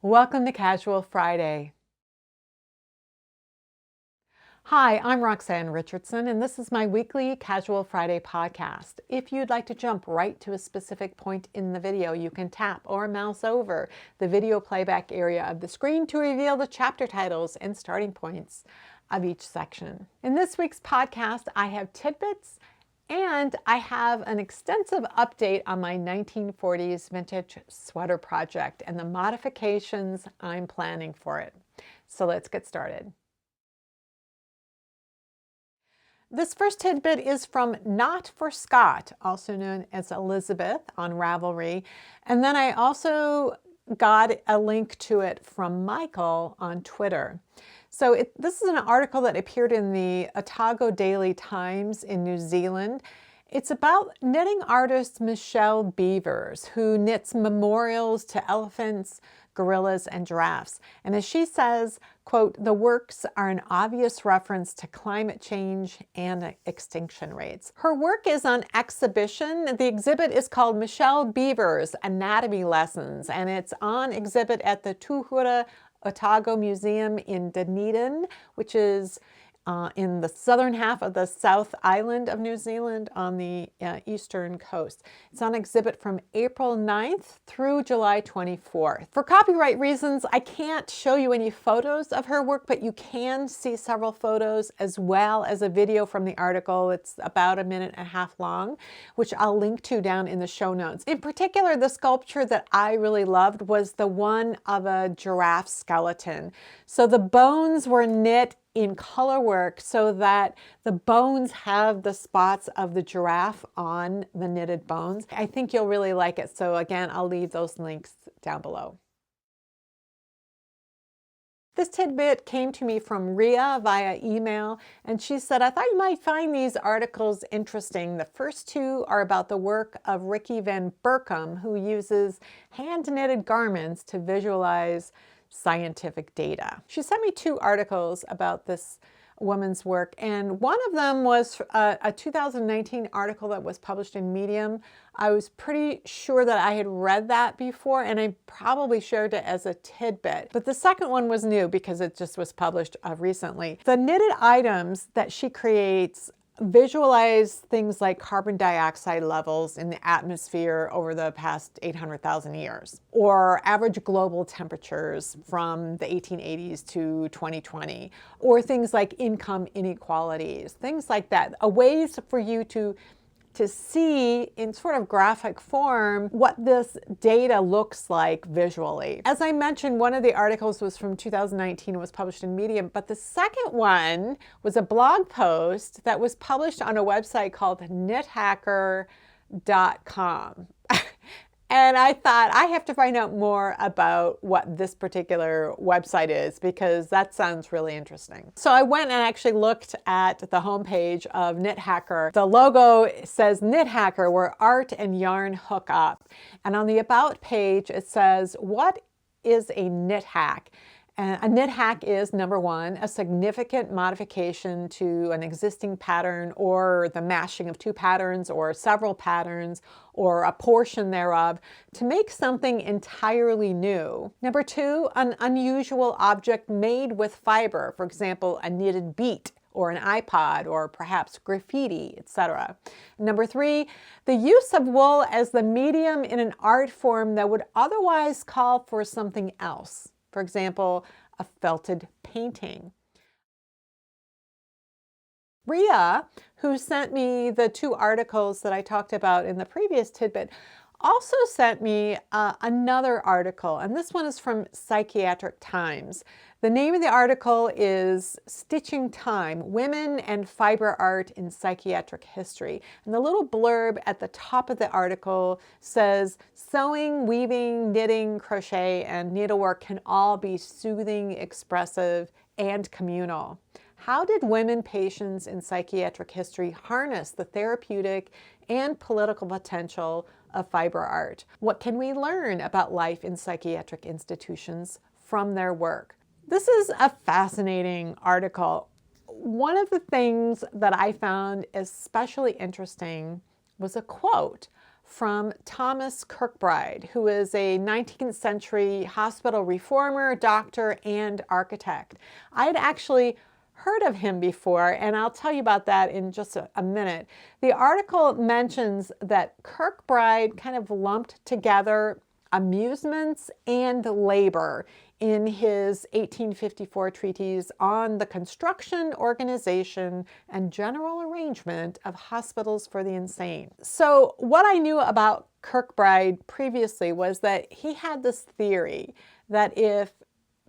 Welcome to Casual Friday. Hi, I'm Roxanne Richardson, and this is my weekly Casual Friday podcast. If you'd like to jump right to a specific point in the video, you can tap or mouse over the video playback area of the screen to reveal the chapter titles and starting points of each section. In this week's podcast, I have tidbits and I have an extensive update on my 1940s vintage sweater project and the modifications I'm planning for it. So let's get started. This first tidbit is from Not for Scott, also known as Elizabeth on Ravelry. And then I also got a link to it from Michael on Twitter. So this is an article that appeared in the Otago Daily Times in New Zealand. It's about knitting artist Michelle Beavers, who knits memorials to elephants, gorillas, and giraffes. And as she says, quote, "The works are an obvious reference to climate change and extinction rates." Her work is on exhibition. The exhibit is called Michelle Beavers Anatomy Lessons, and it's on exhibit at the Tuhura Otago Museum in Dunedin, which is in the southern half of the South Island of New Zealand on the eastern coast. It's on exhibit from April 9th through July 24th. For copyright reasons, I can't show you any photos of her work, but you can see several photos as well as a video from the article. It's about a minute and a half long, which I'll link to down in the show notes. In particular, the sculpture that I really loved was the one of a giraffe skeleton. So the bones were knit in color work so that the bones have the spots of the giraffe on the knitted bones. I think you'll really like it. So again, I'll leave those links down below. This tidbit came to me from Rhea via email, and she said, "I thought you might find these articles interesting. The first two are about the work of Ricky Van Berkom, who uses hand-knitted garments to visualize scientific data." She sent me two articles about this woman's work, and one of them was a 2019 article that was published in Medium. I was pretty sure that I had read that before, and I probably shared it as a tidbit. But the second one was new because it just was published recently. The knitted items that she creates visualize things like carbon dioxide levels in the atmosphere over the past 800,000 years, or average global temperatures from the 1880s to 2020, or things like income inequalities, things like that. Ways for you to see in sort of graphic form what this data looks like visually. As I mentioned, one of the articles was from 2019 and was published in Medium, but the second one was a blog post that was published on a website called knithacker.com. And I thought, I have to find out more about what this particular website is because that sounds really interesting. So I went and actually looked at the homepage of KnitHacker. The logo says KnitHacker, where art and yarn hook up. And on the About page, it says, "What is a knit hack?" A knit hack is, number one, a significant modification to an existing pattern or the mashing of two patterns or several patterns or a portion thereof to make something entirely new. Number two, an unusual object made with fiber, for example, a knitted beat or an iPod or perhaps graffiti, etc. Number three, the use of wool as the medium in an art form that would otherwise call for something else. For example, a felted painting. Rhea, who sent me the two articles that I talked about in the previous tidbit, also sent me another article, and this one is from Psychiatric Times. The name of the article is Stitching Time, Women and Fiber Art in Psychiatric History. And the little blurb at the top of the article says, "Sewing, weaving, knitting, crochet, and needlework can all be soothing, expressive, and communal. How did women patients in psychiatric history harness the therapeutic and political potential of fiber art? What can we learn about life in psychiatric institutions from their work?" This is a fascinating article. One of the things that I found especially interesting was a quote from Thomas Kirkbride, who is a 19th century hospital reformer, doctor, and architect. I had actually heard of him before, and I'll tell you about that in just a minute. The article mentions that Kirkbride kind of lumped together amusements and labor in his 1854 treatise on the construction, organization, and general arrangement of hospitals for the insane. So what I knew about Kirkbride previously was that he had this theory that if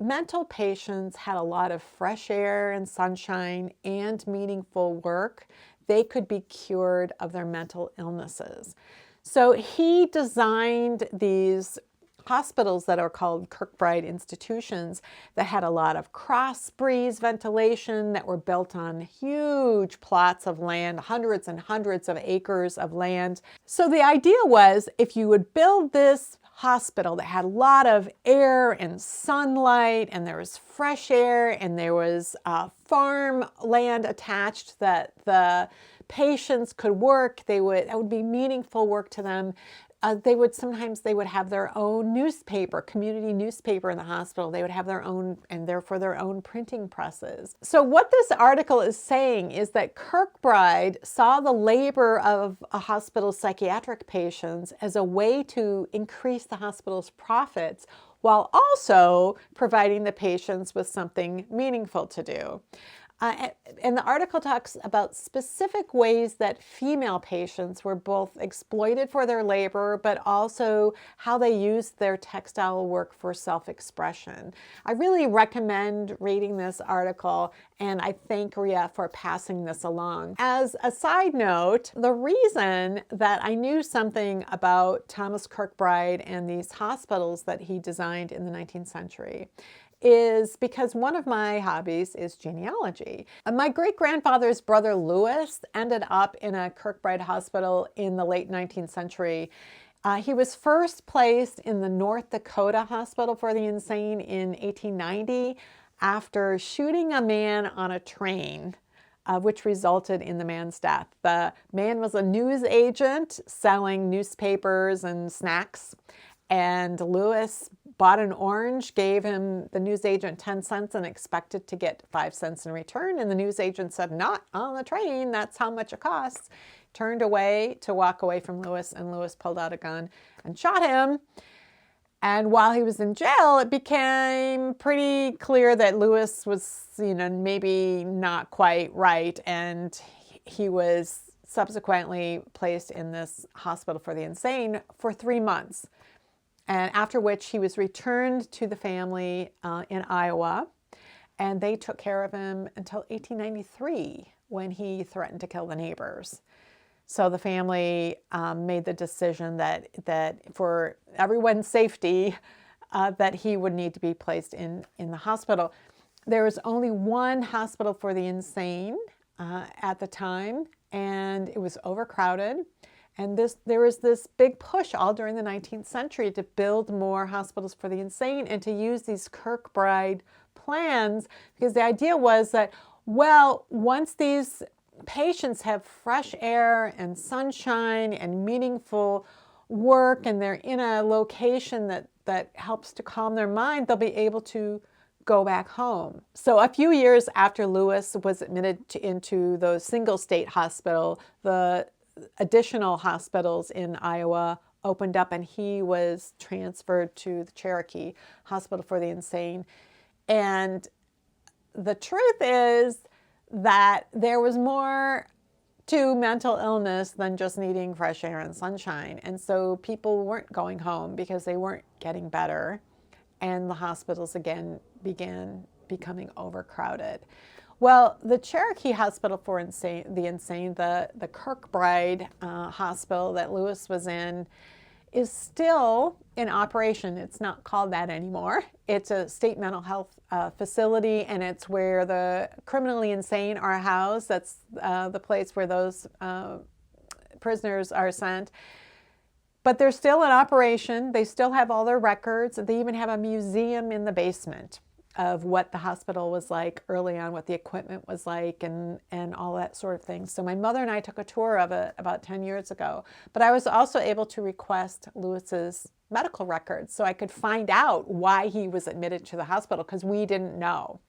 mental patients had a lot of fresh air and sunshine and meaningful work, they could be cured of their mental illnesses. So he designed these hospitals that are called Kirkbride institutions that had a lot of cross breeze ventilation, that were built on huge plots of land, hundreds and hundreds of acres of land. So the idea was, if you would build this hospital that had a lot of air and sunlight, and there was fresh air, and there was farm land attached that the patients could work, that would be meaningful work to them. They would have their own newspaper, community newspaper in the hospital. They would have their own, and therefore their own printing presses. So what this article is saying is that Kirkbride saw the labor of a hospital's psychiatric patients as a way to increase the hospital's profits, while also providing the patients with something meaningful to do. And the article talks about specific ways that female patients were both exploited for their labor, but also how they used their textile work for self-expression. I really recommend reading this article, and I thank Ria for passing this along. As a side note, the reason that I knew something about Thomas Kirkbride and these hospitals that he designed in the 19th century is because one of my hobbies is genealogy. My great-grandfather's brother Louis ended up in a Kirkbride hospital in the late 19th century. He was first placed in the North Dakota Hospital for the Insane in 1890 after shooting a man on a train, which resulted in the man's death. The man was a news agent selling newspapers and snacks, and Louis bought an orange, gave him, the newsagent, 10 cents and expected to get 5 cents in return. And the newsagent said, "Not on the train, that's how much it costs." Turned away to walk away from Louis, and Louis pulled out a gun and shot him. And while he was in jail, it became pretty clear that Louis was, maybe not quite right. And he was subsequently placed in this hospital for the insane for 3 months. And after which he was returned to the family in Iowa, and they took care of him until 1893, when he threatened to kill the neighbors. So the family made the decision that for everyone's safety, that he would need to be placed in the hospital. There was only one hospital for the insane at the time, and it was overcrowded. And there was this big push all during the 19th century to build more hospitals for the insane and to use these Kirkbride plans, because the idea was that, well, once these patients have fresh air and sunshine and meaningful work, and they're in a location that helps to calm their mind, they'll be able to go back home. So a few years after Louis was admitted into the single state hospital, the additional hospitals in Iowa opened up, and he was transferred to the Cherokee Hospital for the Insane. And the truth is that there was more to mental illness than just needing fresh air and sunshine. And so people weren't going home because they weren't getting better, and the hospitals again began becoming overcrowded. Well, the Cherokee Hospital for the Insane, the Kirkbride hospital that Louis was in, is still in operation. It's not called that anymore. It's a state mental health facility, and it's where the criminally insane are housed. That's the place where those prisoners are sent. But they're still in operation. They still have all their records. They even have a museum in the basement of what the hospital was like early on, what the equipment was like, and all that sort of thing. So my mother and I took a tour of it about 10 years ago. But I was also able to request Lewis's medical records so I could find out why he was admitted to the hospital, because we didn't know.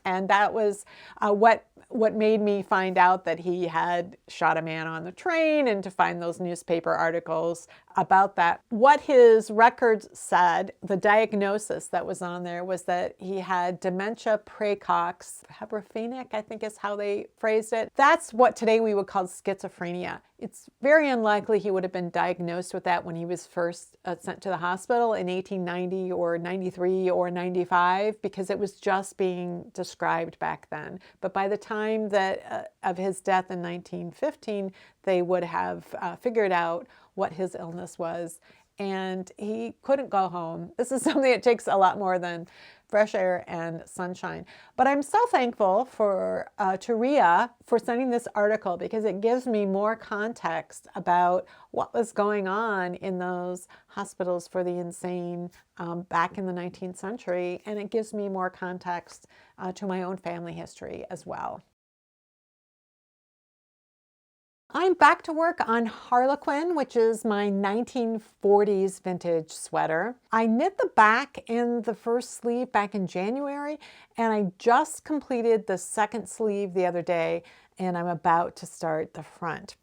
And that was what made me find out that he had shot a man on the train, and to find those newspaper articles about that. What his records said, the diagnosis that was on there, was that he had dementia praecox hebephrenic, I think is how they phrased it. That's what today we would call schizophrenia. It's very unlikely he would have been diagnosed with that when he was first sent to the hospital in 1890 or 93 or 95, because it was just being described back then. But by the time that of his death in 1915, they would have figured out what his illness was, and he couldn't go home. This is something that takes a lot more than fresh air and sunshine. But I'm so thankful for to Rhea for sending this article, because it gives me more context about what was going on in those hospitals for the insane back in the 19th century, and it gives me more context to my own family history as well. I'm back to work on Harlequin, which is my 1940s vintage sweater. I knit the back and the first sleeve back in January, and I just completed the second sleeve the other day, and I'm about to start the front.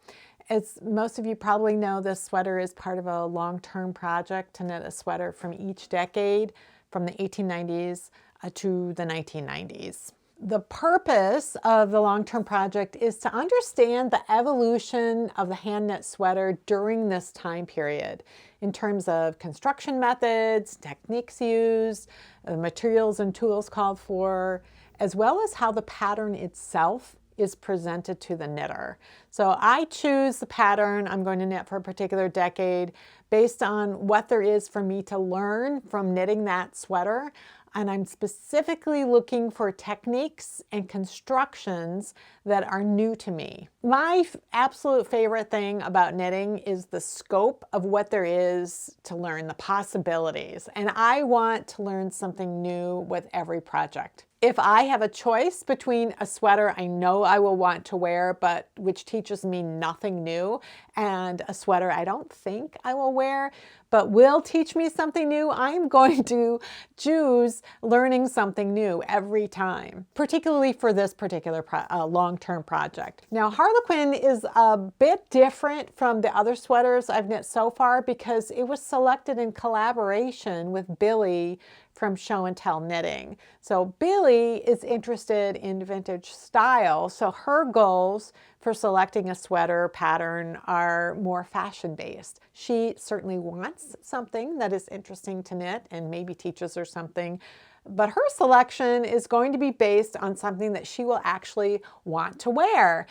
As most of you probably know, this sweater is part of a long-term project to knit a sweater from each decade, from the 1890s to the 1990s. The purpose of the long-term project is to understand the evolution of the hand-knit sweater during this time period in terms of construction methods, techniques used, the materials and tools called for, as well as how the pattern itself is presented to the knitter. So I choose the pattern I'm going to knit for a particular decade based on what there is for me to learn from knitting that sweater. And I'm specifically looking for techniques and constructions that are new to me. My absolute favorite thing about knitting is the scope of what there is to learn, the possibilities. And I want to learn something new with every project. If I have a choice between a sweater I know I will want to wear, but which teaches me nothing new, and a sweater I don't think I will wear, but will teach me something new, I'm going to choose learning something new every time, particularly for this particular long-term project. Now, Harlequin is a bit different from the other sweaters I've knit so far because it was selected in collaboration with Billie from Show and Tell Knitting. So Billie is interested in vintage style, so her goals for selecting a sweater pattern are more fashion-based. She certainly wants something that is interesting to knit and maybe teaches her something, but her selection is going to be based on something that she will actually want to wear.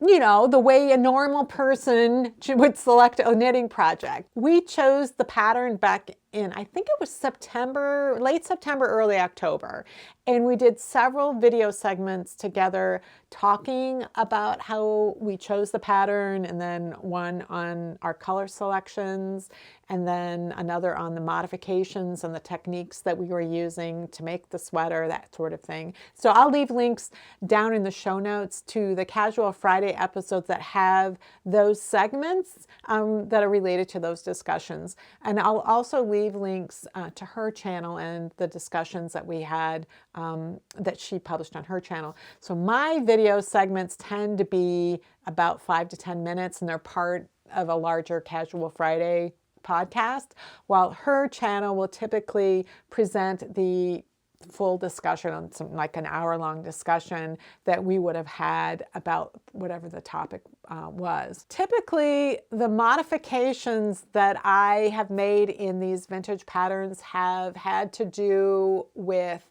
You know, the way a normal person would select a knitting project. We chose the pattern back in, I think it was September, late September, early October. And we did several video segments together talking about how we chose the pattern, and then one on our color selections, and then another on the modifications and the techniques that we were using to make the sweater, that sort of thing. So I'll leave links down in the show notes to the Casual Friday episodes that have those segments that are related to those discussions. And I'll also leave links to her channel and the discussions that we had that she published on her channel. So my video segments tend to be about 5 to 10 minutes, and they're part of a larger Casual Friday podcast, while her channel will typically present the full discussion on some, like an hour-long discussion that we would have had about whatever the topic was. Typically, the modifications that I have made in these vintage patterns have had to do with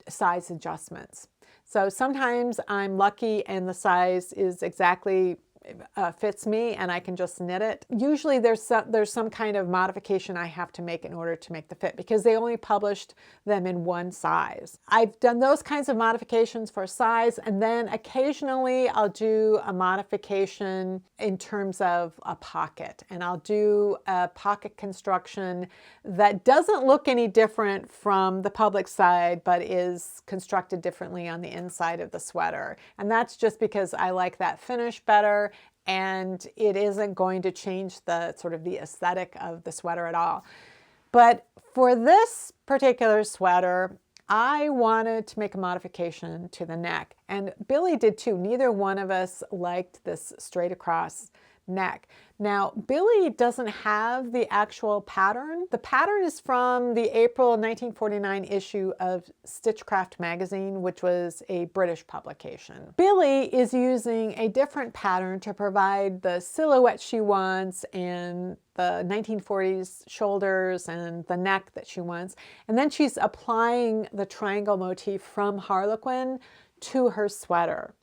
size adjustments. So sometimes I'm lucky and the size is exactly fits me and I can just knit it. Usually there's some kind of modification I have to make in order to make the fit, because they only published them in one size. I've done those kinds of modifications for size, and then occasionally I'll do a modification in terms of a pocket, and I'll do a pocket construction that doesn't look any different from the public side, but is constructed differently on the inside of the sweater. And that's just because I like that finish better, and it isn't going to change the sort of the aesthetic of the sweater at all. But for this particular sweater, I wanted to make a modification to the neck, and Billie did too. Neither one of us liked this straight across neck. Now, Billie doesn't have the actual pattern. The pattern is from the April 1949 issue of Stitchcraft magazine, which was a British publication. Billie is using a different pattern to provide the silhouette she wants and the 1940s shoulders and the neck that she wants. And then she's applying the triangle motif from Harlequin to her sweater.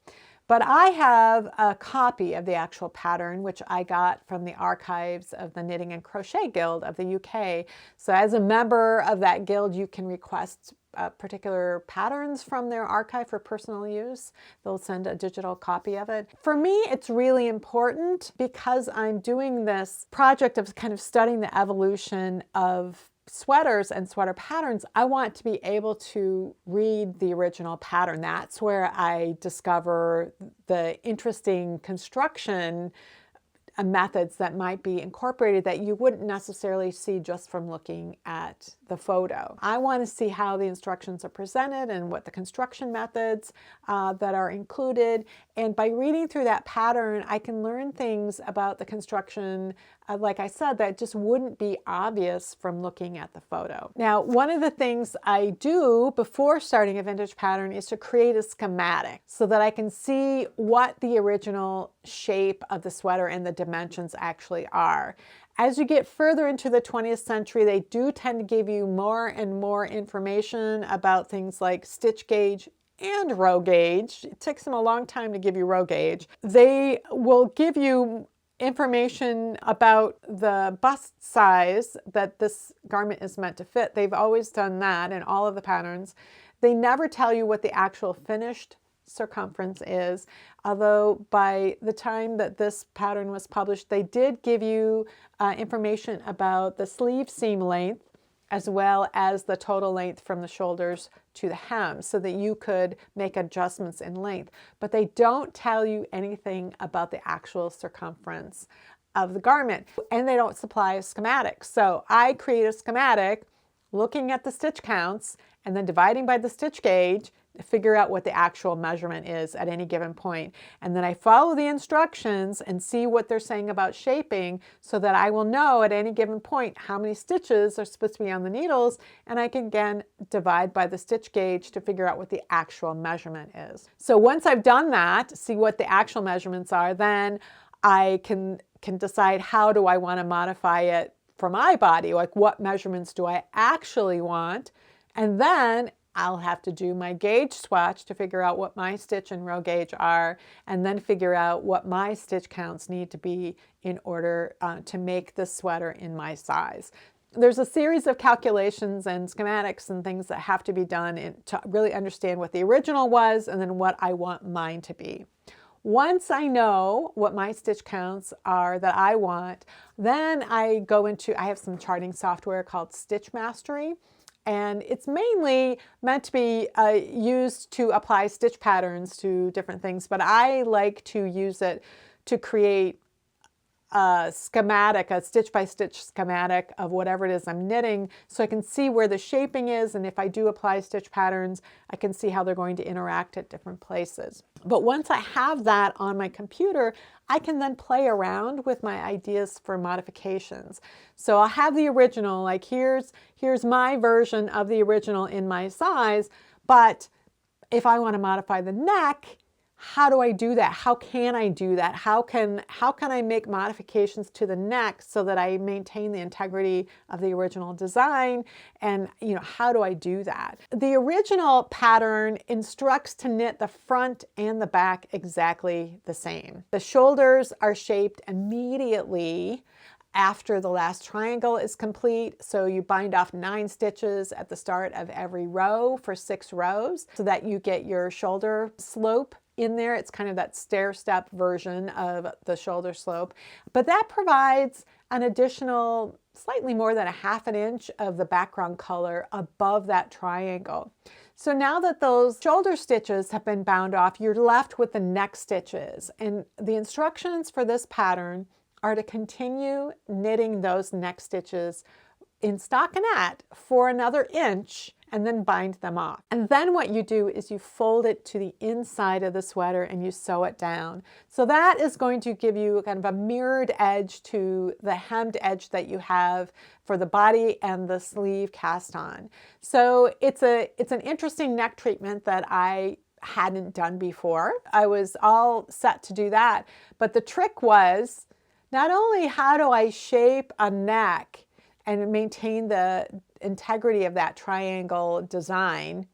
But I have a copy of the actual pattern, which I got from the archives of the Knitting and Crochet Guild of the UK. So as a member of that guild, you can request particular patterns from their archive for personal use. They'll send a digital copy of it. For me, it's really important because I'm doing this project of kind of studying the evolution of sweaters and sweater patterns. I want to be able to read the original pattern. That's where I discover the interesting construction methods that might be incorporated that you wouldn't necessarily see just from looking at the photo. I want to see how the instructions are presented and what the construction methods that are included. And by reading through that pattern, I can learn things about the construction, like I said, that just wouldn't be obvious from looking at the photo. Now, one of the things I do before starting a vintage pattern is to create a schematic so that I can see what the original shape of the sweater and the dimensions actually are. As you get further into the 20th century, they do tend to give you more and more information about things like stitch gauge and row gauge. It takes them a long time to give you row gauge. They will give you information about the bust size that this garment is meant to fit. They've always done that in all of the patterns. They never tell you what the actual finished circumference is, although by the time that this pattern was published, they did give you information about the sleeve seam length as well as the total length from the shoulders to the hem, so that you could make adjustments in length. But they don't tell you anything about the actual circumference of the garment, and they don't supply a schematic. So I create a schematic looking at the stitch counts and then dividing by the stitch gauge to figure out what the actual measurement is at any given point. And then I follow the instructions and see what they're saying about shaping so that I will know at any given point how many stitches are supposed to be on the needles, and I can again divide by the stitch gauge to figure out what the actual measurement is. So once I've done that, see what the actual measurements are, then I can decide how do I want to modify it for my body, like what measurements do I actually want, and then I'll have to do my gauge swatch to figure out what my stitch and row gauge are, and then figure out what my stitch counts need to be in order to make this sweater in my size. There's a series of calculations and schematics and things that have to be done to really understand what the original was and then what I want mine to be. Once I know what my stitch counts are that I want, then I have some charting software called Stitch Mastery. And it's mainly meant to be used to apply stitch patterns to different things, but I like to use it to create a schematic, a stitch-by-stitch schematic of whatever it is I'm knitting, so I can see where the shaping is, and if I do apply stitch patterns, I can see how they're going to interact at different places. But once I have that on my computer, I can then play around with my ideas for modifications. So I'll have the original, like here's my version of the original in my size, but if I want to modify the neck, how do I do that? How can I do that? How can I make modifications to the neck so that I maintain the integrity of the original design? And how do I do that? The original pattern instructs to knit the front and the back exactly the same. The shoulders are shaped immediately after the last triangle is complete. So you bind off 9 stitches at the start of every row for 6 rows so that you get your shoulder slope in there. It's kind of that stair-step version of the shoulder slope, but that provides an additional slightly more than 1/2 inch of the background color above that triangle. So now that those shoulder stitches have been bound off, you're left with the neck stitches. And the instructions for this pattern are to continue knitting those neck stitches in stockinette for another inch and then bind them off. And then what you do is you fold it to the inside of the sweater and you sew it down. So that is going to give you kind of a mirrored edge to the hemmed edge that you have for the body and the sleeve cast on. So it's an interesting neck treatment that I hadn't done before. I was all set to do that, but the trick was not only how do I shape a neck and maintain the integrity of that triangle design,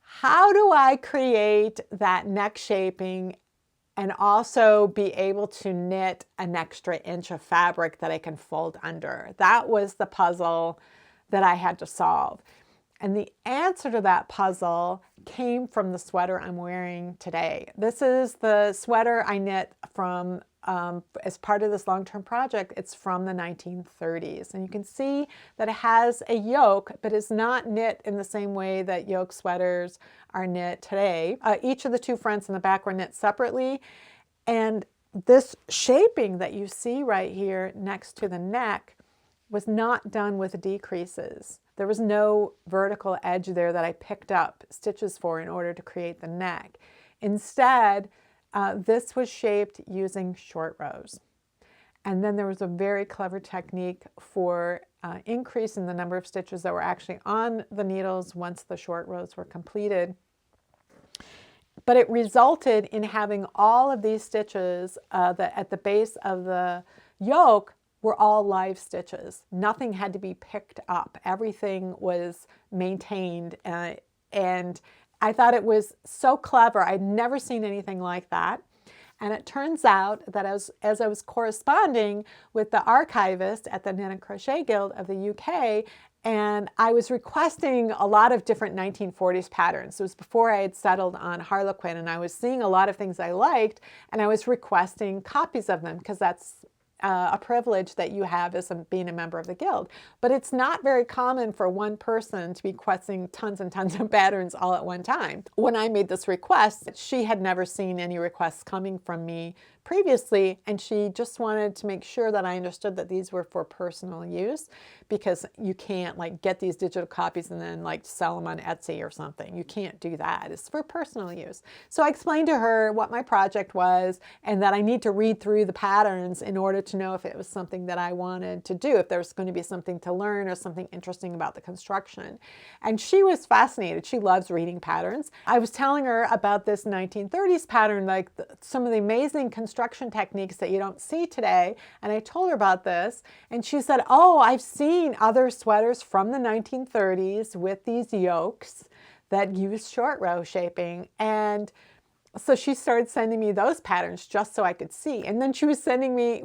how do I create that neck shaping and also be able to knit an extra inch of fabric that I can fold under? That was the puzzle that I had to solve. And the answer to that puzzle came from the sweater I'm wearing today. This is the sweater I knit from as part of this long-term project. It's from the 1930s. And you can see that it has a yoke, but is not knit in the same way that yoke sweaters are knit today. Each of the 2 fronts and the back were knit separately. And this shaping that you see right here next to the neck was not done with decreases. There was no vertical edge there that I picked up stitches for in order to create the neck. Instead, this was shaped using short rows. And then there was a very clever technique for increasing the number of stitches that were actually on the needles once the short rows were completed. But it resulted in having all of these stitches at the base of the yoke were all live stitches. Nothing had to be picked up. Everything was maintained, and I thought it was so clever. I'd never seen anything like that. And it turns out that as I was corresponding with the archivist at the Knit and Crochet Guild of the UK, and I was requesting a lot of different 1940s patterns. It was before I had settled on Harlequin, and I was seeing a lot of things I liked, and I was requesting copies of them because that's a privilege that you have as being a member of the guild. But it's not very common for one person to be requesting tons and tons of patterns all at one time. When I made this request, she had never seen any requests coming from me previously, and she just wanted to make sure that I understood that these were for personal use, because you can't like get these digital copies and then like sell them on Etsy or something. You can't do that. It's for personal use. So I explained to her what my project was and that I need to read through the patterns in order to know if it was something that I wanted to do, if there was going to be something to learn or something interesting about the construction. And she was fascinated. She loves reading patterns. I was telling her about this 1930s pattern, like some of the amazing construction techniques that you don't see today. And I told her about this, and she said, oh, I've seen other sweaters from the 1930s with these yokes that use short row shaping. And so she started sending me those patterns just so I could see. And then she was sending me,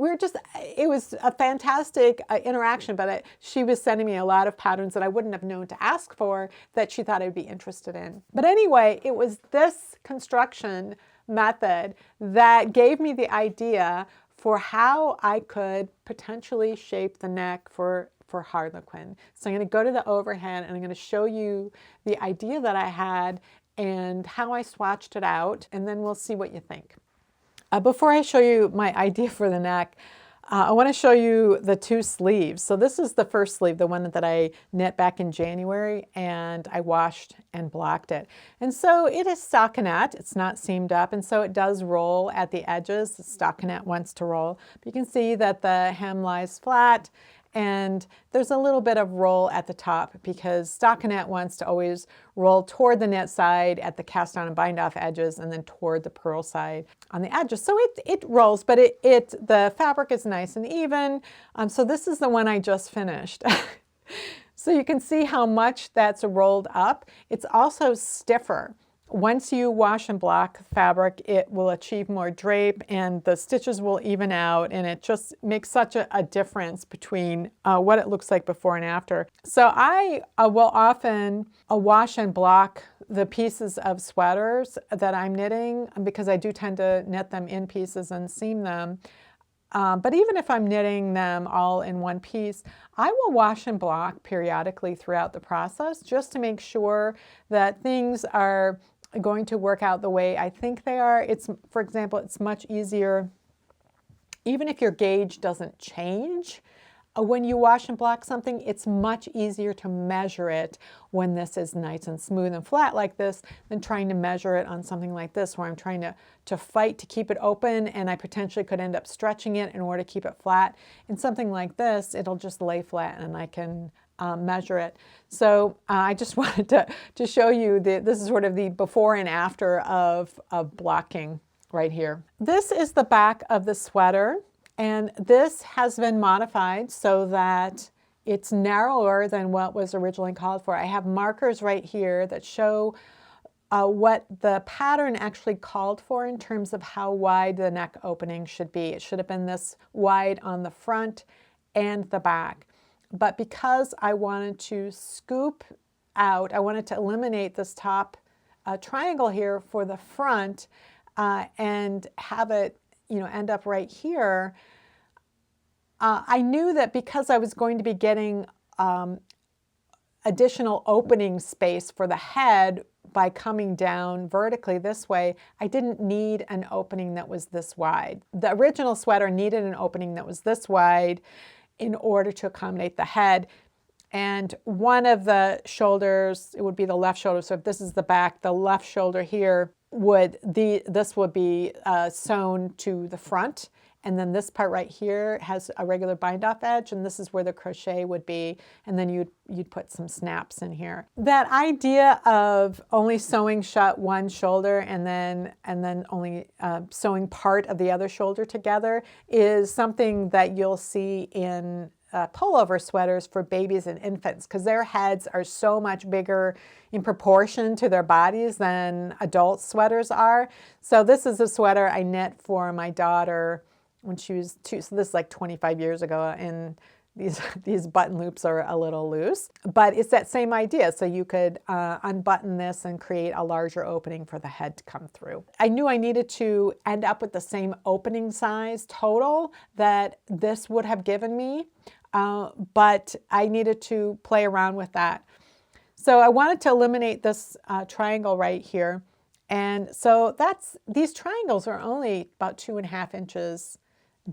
it was a fantastic interaction, but she was sending me a lot of patterns that I wouldn't have known to ask for that she thought I'd be interested in. But anyway, it was this construction method that gave me the idea for how I could potentially shape the neck for Harlequin. So I'm going to go to the overhead and I'm going to show you the idea that I had and how I swatched it out, and then we'll see what you think. Before I show you my idea for the neck, I want to show you the 2 sleeves. So this is the first sleeve, the one that I knit back in January, and I washed and blocked it. And so it is stockinette, it's not seamed up, and so it does roll at the edges. The stockinette wants to roll. But you can see that the hem lies flat, And there's a little bit of roll at the top because stockinette wants to always roll toward the knit side at the cast on and bind off edges, and then toward the purl side on the edges. So it rolls, but the fabric is nice and even. So this is the one I just finished. So you can see how much that's rolled up. It's also stiffer. Once you wash and block fabric, it will achieve more drape and the stitches will even out, and it just makes such a difference between what it looks like before and after. So I will often wash and block the pieces of sweaters that I'm knitting because I do tend to knit them in pieces and seam them. But even if I'm knitting them all in one piece, I will wash and block periodically throughout the process just to make sure that things are going to work out the way I think they are. For example, it's much easier, even if your gauge doesn't change, when you wash and block something, it's much easier to measure it when this is nice and smooth and flat like this than trying to measure it on something like this where I'm trying to fight to keep it open, and I potentially could end up stretching it in order to keep it flat. In something like this, it'll just lay flat and I can measure it. So I just wanted to show you this is sort of the before and after of blocking right here. This is the back of the sweater, and this has been modified so that it's narrower than what was originally called for. I have markers right here that show what the pattern actually called for in terms of how wide the neck opening should be. It should have been this wide on the front and the back. But because I wanted to scoop out, I wanted to eliminate this top triangle here for the front and have it, end up right here. I knew that because I was going to be getting additional opening space for the head by coming down vertically this way, I didn't need an opening that was this wide. The original sweater needed an opening that was this wide in order to accommodate the head. And one of the shoulders, it would be the left shoulder. So if this is the back, the left shoulder here this would be sewn to the front. And then this part right here has a regular bind off edge, and this is where the crochet would be. And then you'd put some snaps in here. That idea of only sewing shut one shoulder and then only sewing part of the other shoulder together is something that you'll see in pullover sweaters for babies and infants, because their heads are so much bigger in proportion to their bodies than adult sweaters are. So this is a sweater I knit for my daughter when she was 2. So this is like 25 years ago, and these button loops are a little loose, but it's that same idea. So you could unbutton this and create a larger opening for the head to come through. I knew I needed to end up with the same opening size total that this would have given me, but I needed to play around with that. So I wanted to eliminate this triangle right here. And so these triangles are only about 2.5 inches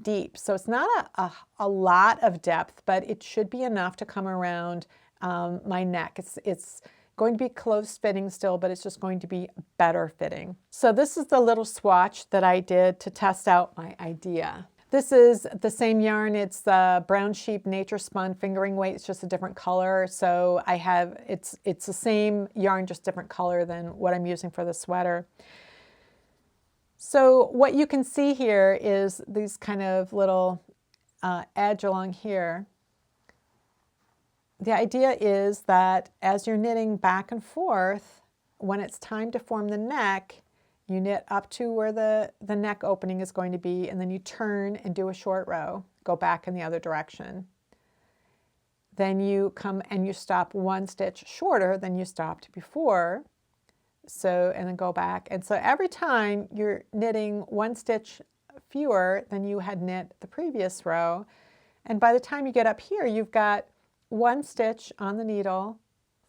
deep. So it's not a lot of depth, but it should be enough to come around my neck. It's going to be close fitting still, but it's just going to be better fitting. So this is the little swatch that I did to test out my idea. This is the same yarn. It's the Brown Sheep Nature Spun fingering weight. It's just a different color. So it's the same yarn, just different color than what I'm using for the sweater. So what you can see here is these kind of little edge along here. The idea is that as you're knitting back and forth, when it's time to form the neck, you knit up to where the neck opening is going to be, and then you turn and do a short row, go back in the other direction. Then you come and you stop 1 stitch shorter than you stopped before. So, and then go back. And so every time you're knitting 1 stitch fewer than you had knit the previous row. And by the time you get up here, you've got 1 stitch on the needle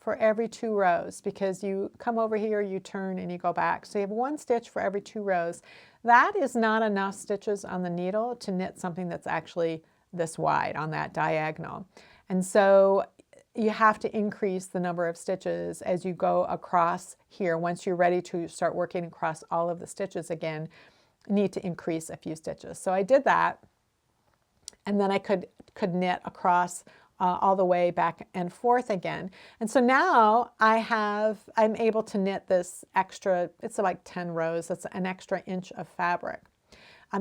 for every 2 rows, because you come over here, you turn, and you go back. So you have 1 stitch for every 2 rows. That is not enough stitches on the needle to knit something that's actually this wide on that diagonal. And so you have to increase the number of stitches as you go across here. Once you're ready to start working across all of the stitches again, you need to increase a few stitches. So I did that. and then I could knit across all the way back and forth again. And so now I'm able to knit this extra, it's like 10 rows, that's an extra inch of fabric.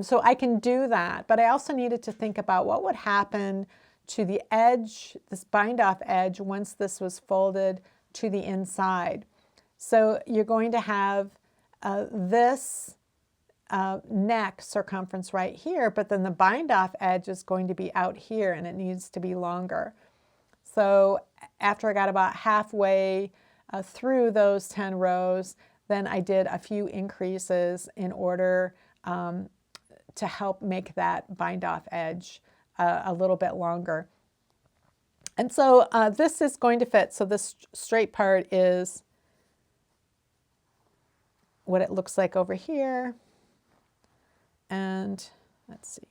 So I can do that, but I also needed to think about what would happen to the edge, this bind off edge, once this was folded to the inside. So you're going to have this neck circumference right here, but then the bind off edge is going to be out here and it needs to be longer. So after I got about halfway through those 10 rows, then I did a few increases in order to help make that bind off edge a little bit longer. And so this is going to fit. So this straight part is what it looks like over here. And let's see.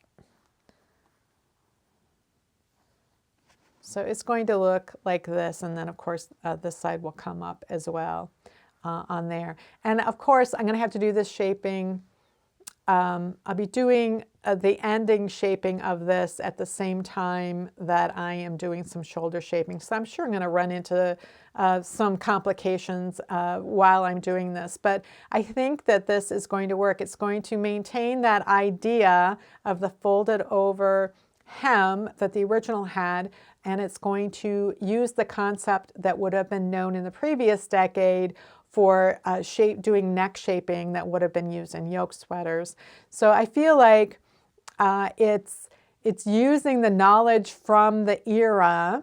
So it's going to look like this, and then of course this side will come up as well on there. And of course I'm going to have to do this shaping. I'll be doing the ending shaping of this at the same time that I am doing some shoulder shaping. So I'm sure I'm going to run into some complications while I'm doing this. But I think that this is going to work. It's going to maintain that idea of the folded over hem that the original had, and it's going to use the concept that would have been known in the previous decade for doing neck shaping that would have been used in yoke sweaters. So I feel like it's using the knowledge from the era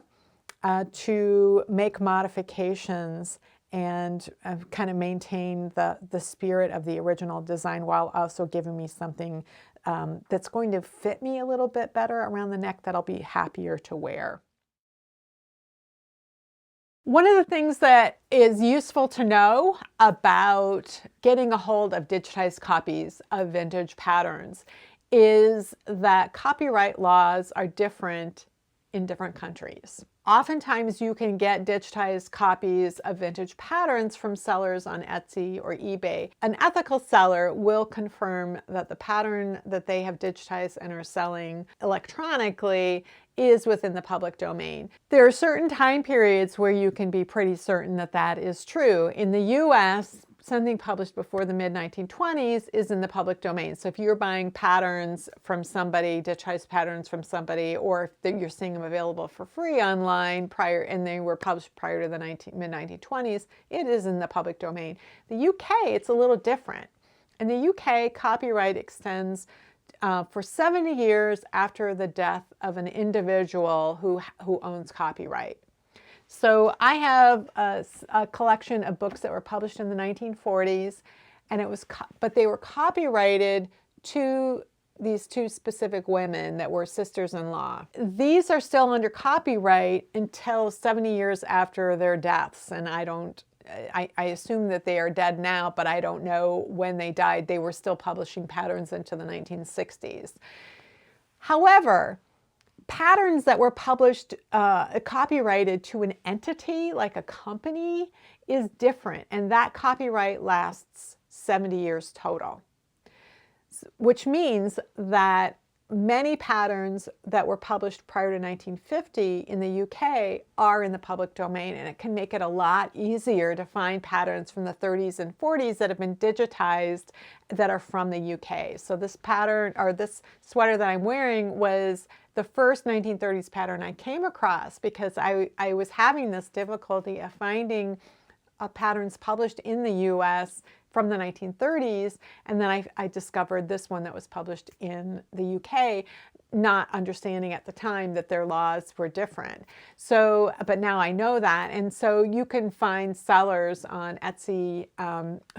to make modifications and kind of maintain the spirit of the original design while also giving me something that's going to fit me a little bit better around the neck that I'll be happier to wear. One of the things that is useful to know about getting a hold of digitized copies of vintage patterns is that copyright laws are different in different countries. Oftentimes you can get digitized copies of vintage patterns from sellers on Etsy or eBay. An ethical seller will confirm that the pattern that they have digitized and are selling electronically is within the public domain. There are certain time periods where you can be pretty certain that that is true. In the US, something published before the mid-1920s is in the public domain. So if you're buying patterns from somebody, digitized patterns from somebody, or if you're seeing them available for free online and they were published prior to the mid-1920s, it is in the public domain. The UK, it's a little different. In the UK, copyright extends for 70 years after the death of an individual who owns copyright. So I have a collection of books that were published in the 1940s, and but they were copyrighted to these two specific women that were sisters-in-law. These are still under copyright until 70 years after their deaths, and I assume that they are dead now, but I don't know when they died. They were still publishing patterns into the 1960s. However, patterns that were published, copyrighted to an entity like a company is different, and that copyright lasts 70 years total, which means that many patterns that were published prior to 1950 in the UK are in the public domain, and it can make it a lot easier to find patterns from the 30s and 40s that have been digitized that are from the UK. So this pattern, or this sweater that I'm wearing, was the first 1930s pattern I came across because I was having this difficulty of finding patterns published in the US from the 1930s, and then I discovered this one that was published in the UK, not understanding at the time that their laws were different. So, but now I know that, and so you can find sellers on Etsy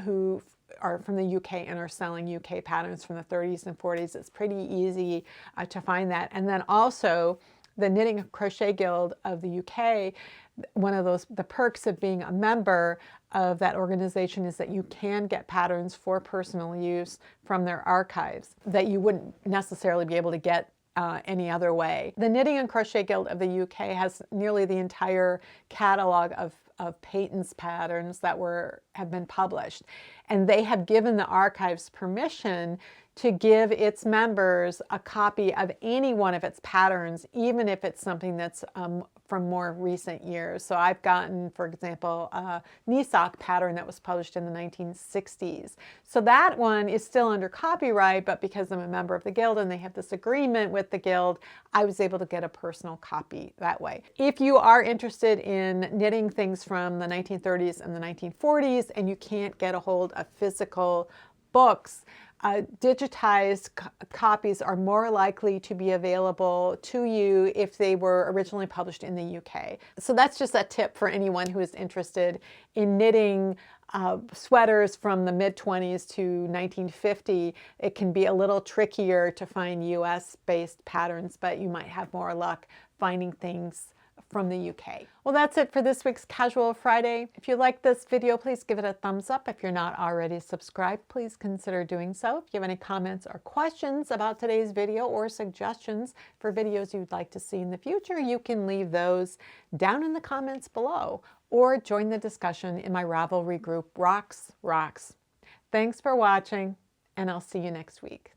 who are from the UK and are selling UK patterns from the 30s and 40s. It's pretty easy to find that. And then also the Knitting and Crochet Guild of the UK, one of the perks of being a member of that organization is that you can get patterns for personal use from their archives that you wouldn't necessarily be able to get any other way. The Knitting and Crochet Guild of the UK has nearly the entire catalog of Peyton's patterns that have been published. And they have given the archives permission to give its members a copy of any one of its patterns, even if it's something that's from more recent years. So I've gotten, for example, a knee sock pattern that was published in the 1960s. So that one is still under copyright, but because I'm a member of the Guild and they have this agreement with the Guild, I was able to get a personal copy that way. If you are interested in knitting things from the 1930s and the 1940s and you can't get a hold of physical books, digitized copies are more likely to be available to you if they were originally published in the UK. So that's just a tip for anyone who is interested in knitting sweaters from the mid-20s to 1950. It can be a little trickier to find US-based patterns, but you might have more luck finding things from the UK. Well, that's it for this week's Casual Friday. If you like this video, please give it a thumbs up. If you're not already subscribed, please consider doing so. If you have any comments or questions about today's video or suggestions for videos you'd like to see in the future, you can leave those down in the comments below or join the discussion in my Ravelry group, Rocks. Thanks for watching, and I'll see you next week.